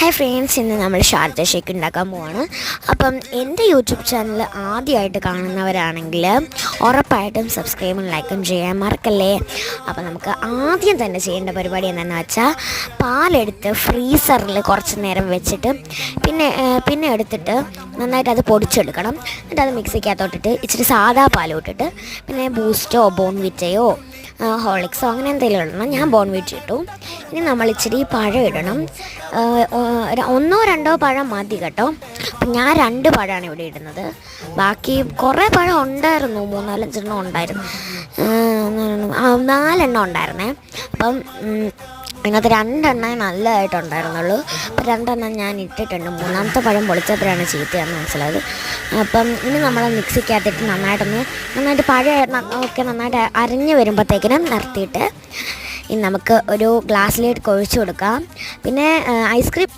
Hi friends, ഇന്ന് നമ്മൾ Sharjah shake ഉണ്ടാക്കാൻ പോവാണ്. അപ്പം എൻ്റെ യൂട്യൂബ് ചാനൽ ആദ്യമായിട്ട് കാണുന്നവരാണെങ്കിൽ ഉറപ്പായിട്ടും സബ്സ്ക്രൈബും ലൈക്കും ചെയ്യാൻ മറക്കല്ലേ. അപ്പം നമുക്ക് ആദ്യം തന്നെ ചെയ്യേണ്ട പരിപാടി എന്താണെന്ന് വെച്ചാൽ പാലെടുത്ത് ഫ്രീസറിൽ കുറച്ച് നേരം വെച്ചിട്ട് പിന്നെ എടുത്തിട്ട് നന്നായിട്ട് അത് പൊടിച്ചെടുക്കണം. എന്നിട്ട് അത് മിക്സിക്കകത്തോട്ടിട്ട് ഇച്ചിരി സാദാ പാൽ ഇട്ടിട്ട് പിന്നെ ബൂസ്റ്റോ ബോൺവിറ്റയോ ഹോർലിക്സോ അങ്ങനെ എന്തെങ്കിലും ഇടണം. ഞാൻ ബോൺവിറ്റ ഇട്ടു. ഇനി നമ്മൾ ഇച്ചിരി പഴം ഇടണം. ഒന്നോ രണ്ടോ പഴം മതി കേട്ടോ. അപ്പം ഞാൻ 2 പഴമാണ് ഇവിടെ ഇടുന്നത്. ബാക്കി കുറേ പഴം ഉണ്ടായിരുന്നു, 3-4 ഉണ്ടായിരുന്നു, 4 ഉണ്ടായിരുന്നേ. അപ്പം അതിനകത്ത് 2 നല്ലതായിട്ടുണ്ടായിരുന്നുള്ളൂ. അപ്പം 2 ഞാൻ ഇട്ടിട്ടുണ്ട്. 3ാമത്തെ പഴം പൊളിച്ചപ്പോഴാണ് ചീത്തയാണെന്ന് മനസ്സിലായത്. അപ്പം ഇനി നമ്മൾ മിക്സിക്കകത്തിട്ട് നന്നായിട്ട് പഴം ഒക്കെ നന്നായിട്ട് അരഞ്ഞ് വരുമ്പോഴത്തേക്കിനും നിർത്തിയിട്ട് ഇനി നമുക്ക് ഒരു ഗ്ലാസ്സിലേക്ക് ഒഴിച്ചു കൊടുക്കാം. പിന്നെ ഐസ്ക്രീം